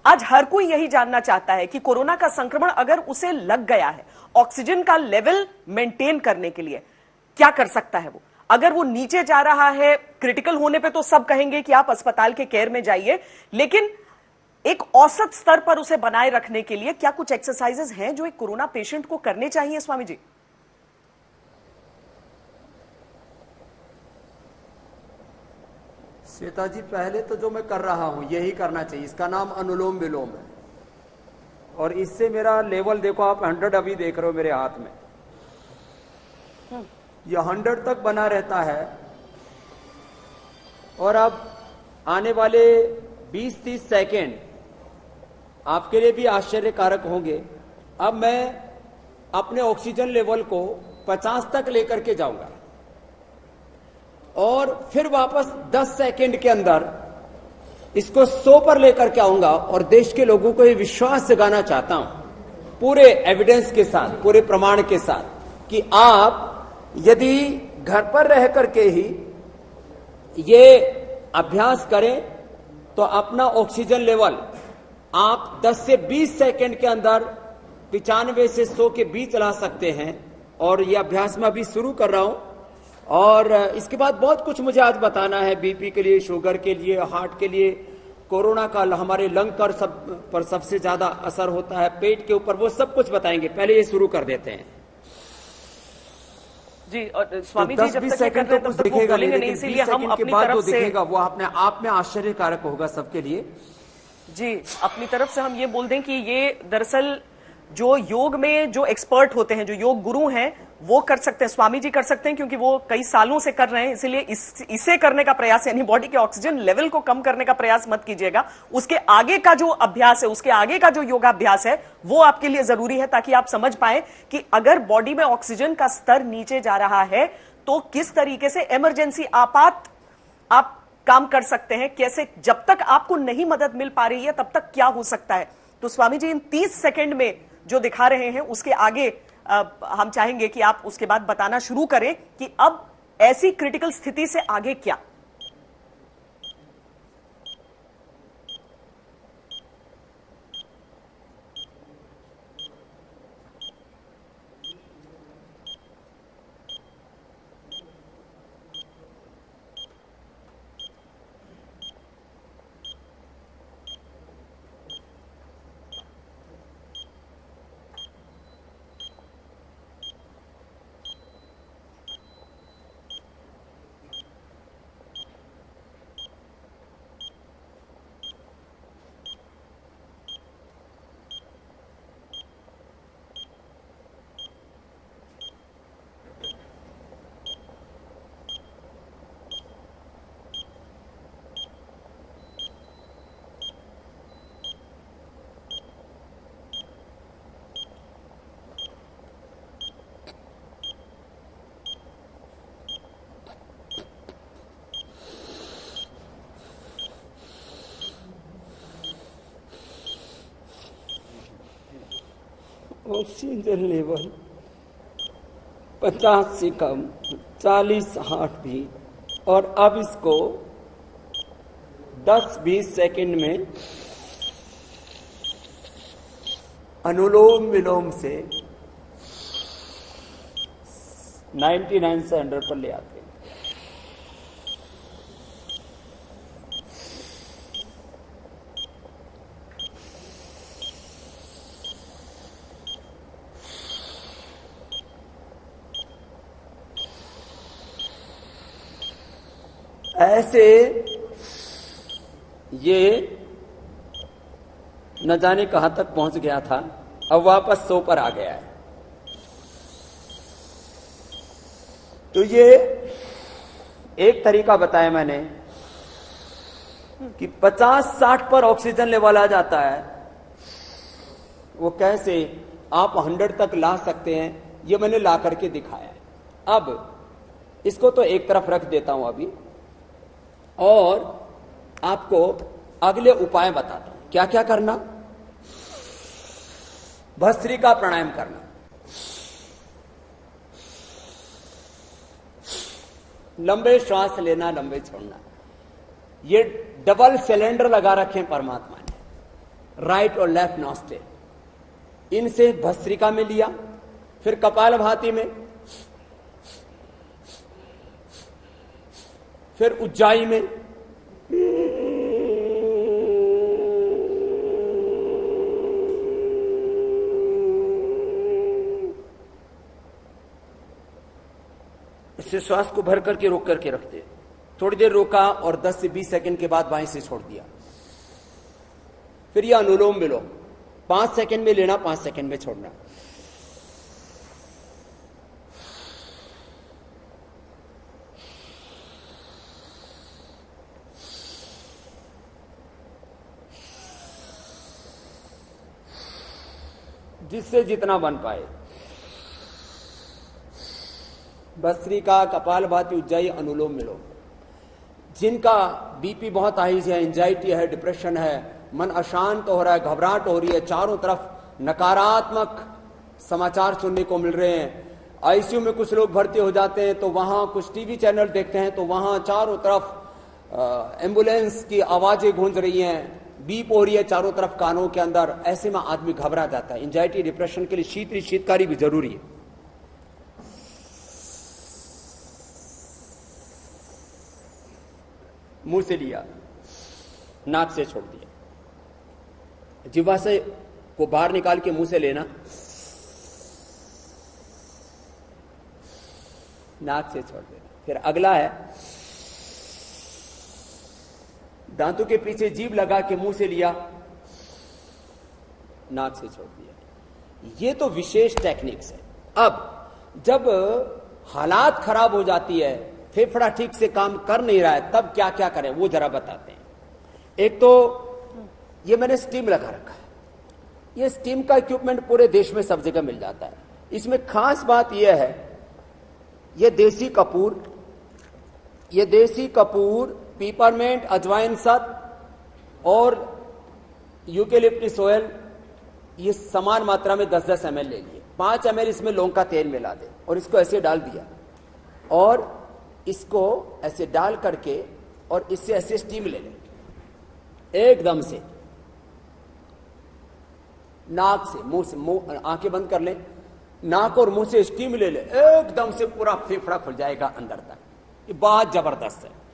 आज हर कोई यही जानना चाहता है कि कोरोना का संक्रमण अगर उसे लग गया है, ऑक्सीजन का लेवल मेंटेन करने के लिए क्या कर सकता है वो? अगर वो नीचे जा रहा है, क्रिटिकल होने पे तो सब कहेंगे कि आप अस्पताल के केयर में जाइए, लेकिन एक औसत स्तर पर उसे बनाए रखने के लिए क्या कुछ एक्सरसाइजेस हैं जो एक कोरोना पेशेंट को करने चाहिए स्वामी जी? श्वेता जी, पहले तो जो मैं कर रहा हूं यही करना चाहिए। इसका नाम अनुलोम विलोम है और इससे मेरा लेवल देखो, आप 100 अभी देख रहे हो मेरे हाथ में, यह 100 तक बना रहता है। और अब आने वाले 20-30 सेकेंड आपके लिए भी आश्चर्यकारक होंगे। अब मैं अपने ऑक्सीजन लेवल को 50 तक लेकर के जाऊंगा और फिर वापस 10 सेकेंड के अंदर इसको 100 पर लेकर के आऊंगा। और देश के लोगों को यह विश्वास जगाना चाहता हूं, पूरे एविडेंस के साथ, पूरे प्रमाण के साथ, कि आप यदि घर पर रह करके ही ये अभ्यास करें तो अपना ऑक्सीजन लेवल आप 10 से 20 सेकेंड के अंदर 95 से 100 के बीच ला सकते हैं। और यह अभ्यास मैं अभी शुरू कर रहा हूं और इसके बाद बहुत कुछ मुझे आज बताना है, बीपी के लिए, शुगर के लिए, हार्ट के लिए, कोरोना का हमारे लंग पर सबसे ज्यादा असर होता है, पेट के ऊपर, वो सब कुछ बताएंगे। पहले ये शुरू कर देते हैं जी। और स्वामी तो जी, जब 10-20 तक सेकंड तो कुछ दिखेगा नहीं, लेकिन इसीलिए 20 हम सेकंड के अपनी बाद तरफ जो से दिखेगा वो अपने आप में आश्चर्यकारक होगा सबके लिए। जी, अपनी तरफ से हम ये बोल दें कि ये दरअसल जो योग में जो एक्सपर्ट होते हैं, जो योग गुरु हैं, वो कर सकते हैं, स्वामी जी कर सकते हैं, क्योंकि वो कई सालों से कर रहे हैं। इसलिए इसे करने का प्रयास, यानी बॉडी के ऑक्सीजन लेवल को कम करने का प्रयास मत कीजिएगा। उसके आगे का जो अभ्यास है, उसके आगे का जो योगाभ्यास है, वो आपके लिए जरूरी है, ताकि आप समझ पाए कि अगर बॉडी में ऑक्सीजन का स्तर नीचे जा रहा है तो किस तरीके से इमरजेंसी आपात आप काम कर सकते हैं, कैसे, जब तक आपको नहीं मदद मिल पा रही है तब तक क्या हो सकता है। तो स्वामी जी इन 30 सेकंड में जो दिखा रहे हैं उसके आगे हम चाहेंगे कि आप उसके बाद बताना शुरू करें कि अब ऐसी क्रिटिकल स्थिति से आगे क्या। ऑक्सीजन लेवल 50 से कम, 40 हार्ट बीट। और अब इसको 10-20 सेकंड में अनुलोम विलोम से 99 से 100 पर ले आते हैं। ऐसे ये न जाने कहां तक पहुंच गया था, अब वापस 100 पर आ गया है। तो ये एक तरीका बताया मैंने कि 50-60 पर ऑक्सीजन लेवल आ जाता है, वो कैसे आप 100 तक ला सकते हैं, ये मैंने ला करके दिखाया है। अब इसको तो एक तरफ रख देता हूं अभी और आपको अगले उपाय बताता हूं क्या क्या करना। भस्त्रिका प्राणायाम करना, लंबे श्वास लेना, लंबे छोड़ना। ये डबल सिलेंडर लगा रखे परमात्मा ने। राइट और लेफ्ट नॉस्ट्रिल। इनसे भस्त्रिका में लिया, फिर कपालभाति में, फिर उज्जाई में, इससे श्वास को भर करके रोक करके रखते। थोड़ी देर रोका और 10 से 20 सेकंड के बाद बाएं से छोड़ दिया। फिर यह अनुलोम विलोम 5 सेकंड में लेना, 5 सेकंड में छोड़ना। जिससे जितना बन पाए। भस्त्रिका, कपालभाति, उज्जाई, अनुलोम विलोम। जिनका बीपी बहुत हाई है, एंजाइटी है, डिप्रेशन है, मन अशांत हो रहा है, घबराहट हो रही है, चारों तरफ नकारात्मक समाचार सुनने को मिल रहे हैं, आईसीयू में कुछ लोग भर्ती हो जाते हैं तो वहां कुछ टीवी चैनल देखते हैं तो वहां चारों तरफ एम्बुलेंस की आवाजें गूंज रही हैं, बीप हो रही है चारों तरफ कानों के अंदर, ऐसे में आदमी घबरा जाता है। एंजाइटी डिप्रेशन के लिए शीतकारी भी जरूरी है। मुंह से लिया, नाक से छोड़ दिया, जिह्वा से को बाहर निकाल के मुंह से लेना, नाक से छोड़ देना। फिर अगला है दांतों के पीछे जीभ लगा के मुंह से लिया, नाक से छोड़ दिया। ये तो विशेष टेक्निक्स है। अब जब हालात खराब हो जाती है, फेफड़ा ठीक से काम कर नहीं रहा है, तब क्या क्या करें वो जरा बताते हैं। एक तो ये मैंने स्टीम लगा रखा है। ये स्टीम का इक्विपमेंट पूरे देश में सब जगह मिल जाता है। इसमें खास बात यह है, ये देसी कपूर, पीपरमेंट, अजवाइन सत और यूकेलिप्टस ऑयल, ये समान मात्रा में 10-10 ml ले लिए। 5 ml इसमें लौंग का तेल मिला दे और इसको ऐसे डाल दिया और इसको ऐसे डाल करके और इससे ऐसे स्टीम ले लें एकदम से, नाक से, मुंह से, आंखें बंद कर लें, नाक और मुंह से स्टीम ले ले, एकदम से पूरा फेफड़ा खुल जाएगा अंदर तक। ये बहुत जबरदस्त है।